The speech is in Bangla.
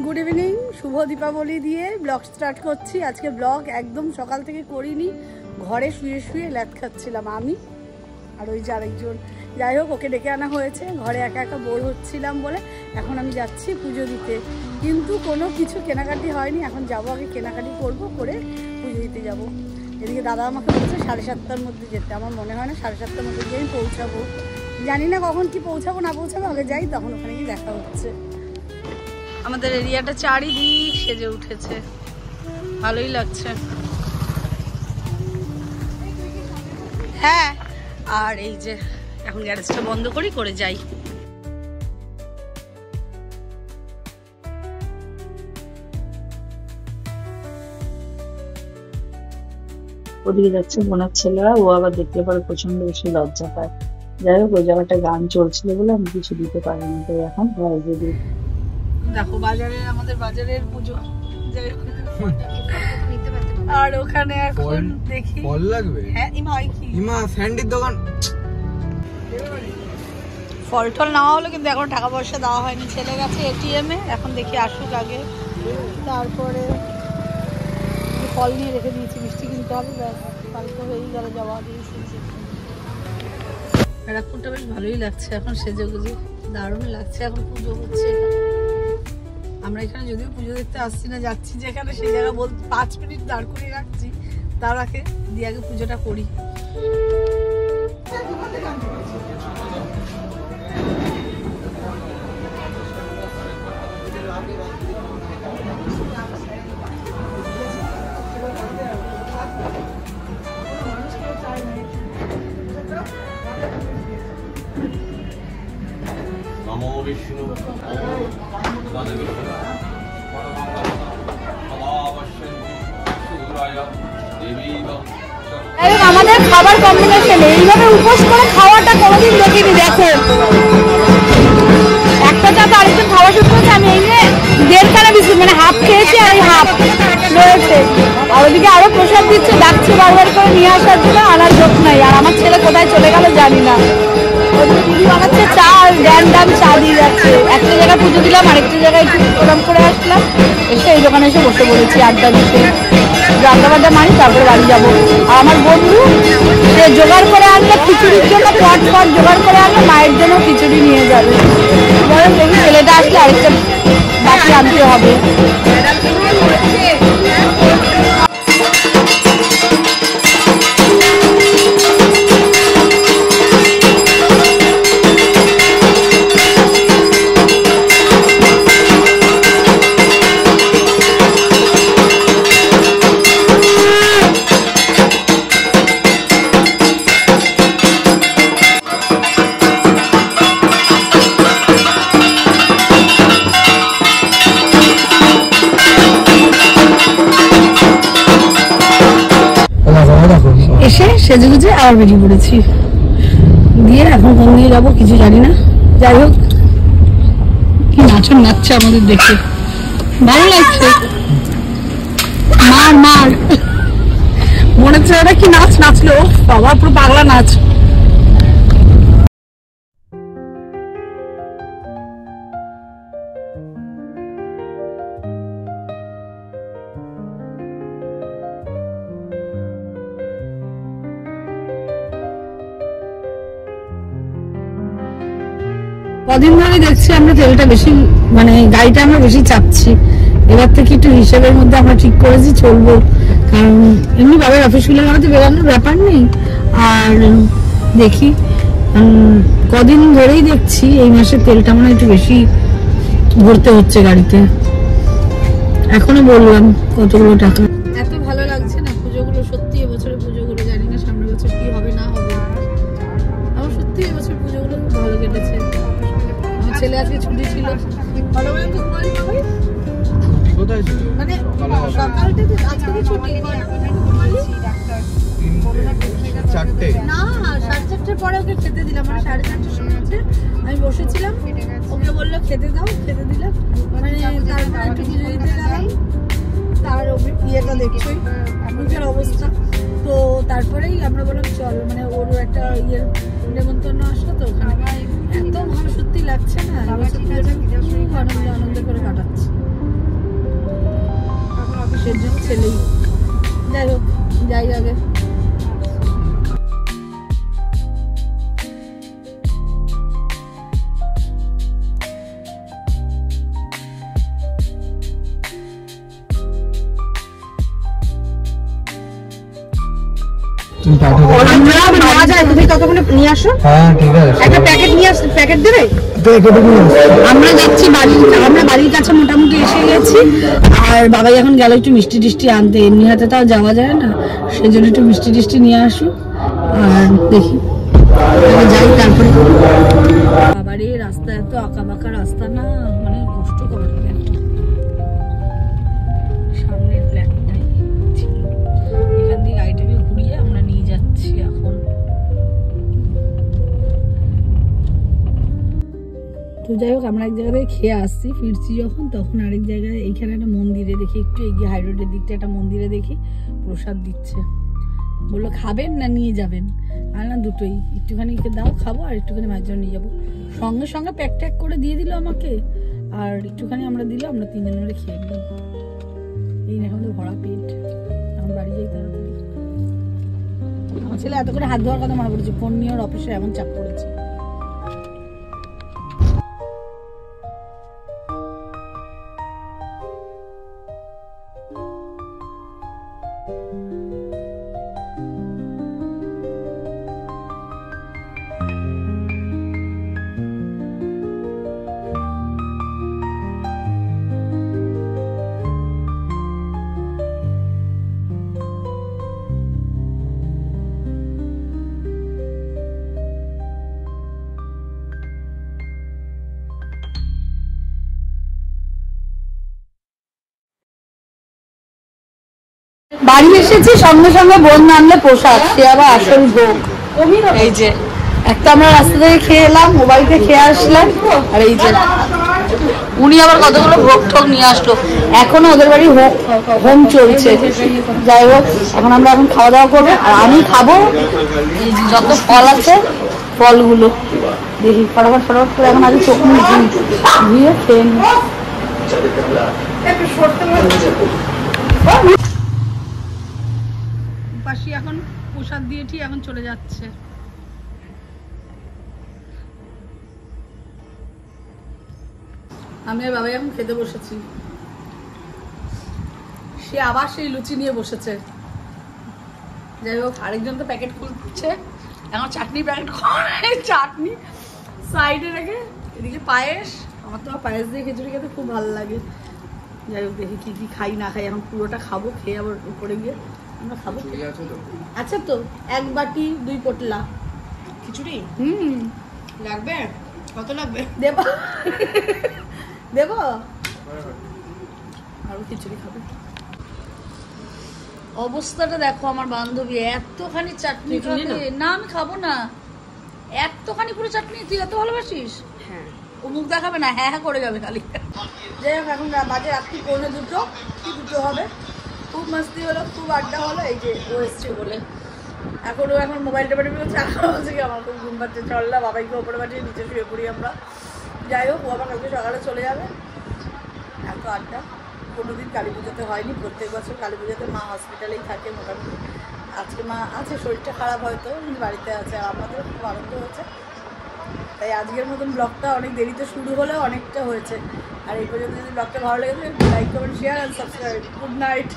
গুড ইভিনিং, শুভ দীপাবলি দিয়ে ব্লগ স্টার্ট করছি। আজকে ব্লগ একদম সকাল থেকে করিনি, ঘরে শুয়ে শুয়ে ল্যাদ খাচ্ছিলাম আমি আর ওই যে আরেকজন। যাই হোক, ওকে ডেকে আনা হয়েছে, ঘরে একা একা বোর হচ্ছিলাম বলে এখন আমি যাচ্ছি পুজো দিতে। কিন্তু কোনো কিছু কেনাকাটি হয়নি, এখন যাবো, আগে কেনাকাটি করব, করে পুজো দিতে যাব। এদিকে দাদা আমাকে বলছে 7:30টার মধ্যে যেতে। আমার মনে হয় না 7:30টার মধ্যে গিয়ে পৌঁছাবো, জানি না কখন কি পৌঁছাবো না পৌঁছাবো, আগে যাই, তখন ওখানে গিয়ে দেখা হচ্ছে। আমাদের এরিয়াটা চারিদিক সেজে উঠেছে, ভালোই লাগছে। হ্যাঁ, আর এই যে এখন গ্যারেজটা বন্ধ করে যাই। ওদিকে যাচ্ছে বোনের ছেলেরা, ও আবার দেখতে পারে প্রচন্ড বেশি লজ্জা পায়। যাই হোক, ওই জায়গাটা গান চলছিল বলে আমি কিছু দিতে পারিনি, তো এখন ঘরে যদি দেখো বাজারে, আমাদের বাজারের পুজো, আর ওখানে এখন দেখি ফল লাগবে। হ্যাঁ ইমা স্যান্ডির দোকান, ফল টল নেওয়া হলো, কিন্তু এখন টাকা পয়সা দেওয়া হয়নি। ছেলে গেছে এটিএম এ, এখন দেখি আসুক আগে, তারপরে ফল নিয়ে রেখে দিয়েছি, মিষ্টি কিনতে হবে, ব্যাস কালকে হয়েই গেল, যাওয়া দিয়েছি। ব্যারাকপুরটা বেশ ভালোই লাগছে এখন সেজে গুজে, দারুণ লাগছে। এখন পুজো হচ্ছে, আমরা এখানে যদিও পুজো দেখতে আসছি না, যাচ্ছি যেখানে সেই জায়গা বলতে 5 মিনিট দাঁড় করিয়ে রাখছি, তার আগে দিয়ে আগে পুজোটা করি। আমাদের খাবার কম্বিনেশন এইভাবে উপোস করে খাওয়াটা কোনোদিন দেখিনি। দেখো, একটা চা তো আরেকজন খাওয়া শুরু করেছে, আমি এই নিয়ে 1.5 বিস্কুট মানে হাফ খেয়েছি, আর এই হাফ রয়েছে। আর ওদিকে আরো প্রসাদ দিচ্ছে, ডাকছে বারবার করে নিয়ে আসার জন্য, আনার যোগ নাই। আর আমার ছেলে কোথায় চলে গেল জানি না, দিদি বানাচ্ছে চা, আর র্যান্ডাম চা দিয়ে যাচ্ছে। একটা জায়গায় পুজো দিলাম, আরেকটা জায়গায় একটু প্রোগ্রাম করে আসলাম, এসে এই দোকানে এসে বসে পড়েছি আড্ডা দিতে। রান্নাবান্না মানি, তারপরে বাড়ি যাবো। আর আমার বন্ধু সে জোগাড় করে আনলে খিচুড়ির জন্য পট জোগাড় করে আনলে, মায়ের জন্য খিচুড়ি নিয়ে যাবে। দেখি ছেলেটা আসলে আরেকটা বাকি আনতে হবে। এসে সেজে গুজে আবার বেরিয়ে পড়েছি, দিয়ে এখন কোন দিয়ে যাবো কিছু জানি না। যাই হোক, কি নাচন নাচছে আমাদের দেখে, ভালো লাগছে। মার মার মনে হচ্ছে ওরা কি নাচ নাচলো, বাবা পুরো পাগলা নাচ। কদিন ধরে দেখছি আমরা তেলটা বেশি, মানে গাড়িটা আমরা বেশি চাপছি। এবার থেকে একটু হিসেবের মধ্যে আমরা ঠিক করেছি চলবো, কারণ এমনি বাবার অফিসগুলো আমাদের বেরোনোর ব্যাপার নেই। আর দেখি কদিন ধরেই দেখছি এই মাসে তেলটা মানে একটু বেশি ভরতে হচ্ছে গাড়িতে। এখনো বললাম কতগুলো টাকা। এত ভালো লাগছে না পুজোগুলো, সত্যি এবছরের পুজোগুলো, জানি না সামনের বছর কি হবে না হবে। আমার সত্যি এবছর পুজোগুলো খুব ভালো কেটেছে। ছেলে আজকে ছুটি ছিল, মানে সকালটা আজকে ছুটি না, 4:30 পরে ওকে খেতে দিলাম, মানে 4:30 সময় হচ্ছে আমি বসেছিলাম, ওকে বললো খেতে দাও, খেতে দিলাম, মানে তারপরে একটু পুজো দিতে গেলাম। তার ইয়েটা দেখছোই মুখের অবস্থা, তো তারপরেই আমরা বললাম চল, মানে ওর একটা ইয়ের নেমন্তন্ন আসলো, তো ওখানে এত ভালো সত্যি লাগছে না, খুব আনন্দ করে কাটাচ্ছি। কিসের জন্য ছেলেই, যাই হোক যাই আগে। নিয়ে আসো, একটা প্যাকেট নিয়ে আসো, প্যাকেট দেবে। আমরা যাচ্ছি আমরা বাড়ির কাছে মোটামুটি এসে গেছি। আর বাবাই এখন গেল একটু মিষ্টি টিষ্টি আনতে, এমনি হাতে তাও যাওয়া যায় না, সেই জন্য একটু মিষ্টি টিষ্টি নিয়ে আসো। আর দেখি যাই তারপরে। বাবার এই রাস্তা এত আঁকা বাঁকা রাস্তা না, মানে কষ্ট করার। সামনের ফ্ল্যাটটাই ছিল, এখান দিয়ে গাড়িটাকে ঘুরিয়ে আমরা নিয়ে যাচ্ছি এখন। তো যাই হোক আমরা এক জায়গায় খেয়ে আসছি, ফিরছি যখন তখন আরেক জায়গায় এইখানে একটা মন্দিরে দেখি, একটু এগিয়ে হাই রোডের দিকটা একটা মন্দিরে দেখি প্রসাদ দিচ্ছে। বললো খাবেন না নিয়ে যাবেন, আর না দুটোই, একটুখানি দাও খাবো আর একটুখানি মায়ের জন্য নিয়ে যাবো। সঙ্গে সঙ্গে প্যাক ট্যাক করে দিয়ে দিল আমাকে, আর একটুখানি আমরা দিল, আমরা তিনজন মিলে খেয়ে নিলাম। এই না আমাদের ভরা পেট, এখন বাড়ি যাই তাড়াতাড়ি। আমার ছেলে এত করে হাত ধোয়ার কথা মনে পড়েছে, ফোন নিয়ে ওর অফিসে এমন চাপ পড়েছে। বাড়ি এসেছি, সঙ্গে সঙ্গে বোন আনলে প্রসাদ, সে আবার আসল ভোগ। এই যে একটা আমরা রাস্তা থেকে খেয়ে এলাম, ও বাড়িতে খেয়ে আসলাম, আর এই যে উনি আবার কতগুলো ভোগ ঠোক নিয়ে আসলো। এখনো ওদের বাড়ি হোম চলছে। যাই হোক এখন আমরা এখন খাওয়া দাওয়া করবো, আর আমি খাবো এই যে যত ফল আছে ফলগুলো দেখি ফটাফট ফটাফট করে। এখন আগে চোখ মুখ ধুয়ে খেয়ে নিই। পাশি এখন প্রসাদ দিয়েছি, এখন চলে যাচ্ছে। আমি আর বাবাই এখন খেতে বসেছি, সে আবার সেই লুচি নিয়ে বসেছে। যাই হোক আরেকজন তো প্যাকেট খুলছে, এখন চাটনি প্যাকেট, চাটনি সাইডে রেখে, এদিকে পায়েস। আমার তো পায়েস দিয়ে খিচুড়ি খেতে খুব ভালো লাগে। যাই হোক দেখি কি কি খাই না খাই, এখন পুরোটা খাবো, খেয়ে আবার উপরে গিয়ে আমরা খাবো। আচ্ছা তো এক বাটি 2 পোটলা খিচুড়ি লাগবে, কত লাগবে দেব দেব, আরো খিচুড়ি খাবে। অবস্থাটা দেখো আমার বান্ধবী, এতখানি চাটনি খাবে না, আমি খাবো না, এতখানি পুরো চাটনি। তুই এত ভালোবাসিস? হ্যাঁ। ও মুখ দেখাবে না, হ্যাঁ হ্যাঁ করে যাবে খালি। যাই হোক এখন বাজে রাত্রি 1:45, কি 2 হবে। খুব মস্তি হলো, খুব আড্ডা হলো, এই যে ও এসছে বলে। এখন মোবাইল টেপাটি করছে, আমার খুব ঘুম পাচ্ছে। চল না বাবাইকে ওপরে পাঠিয়ে নিচে শুয়ে পড়ি আমরা। যাই হোক ও আবার কালকে সকালে চলে যাবে। এত আড্ডা কোনোদিন কালী পুজোতে হয়নি, প্রত্যেক বছর কালী পুজোতে মা হসপিটালেই থাকে মোটামুটি। আজকে মা আছে, শরীরটা খারাপ হয়তো, বাড়িতে আছে, আর আমাদের খুব আনন্দ হয়েছে। তাই আজকের মতন ব্লগটা অনেক দেরিতে শুরু হলেও অনেকটা হয়েছে। আর এই পর্যন্ত যদি ব্লগটা ভালো লেগে থাকে like comment share and subscribe. Good night.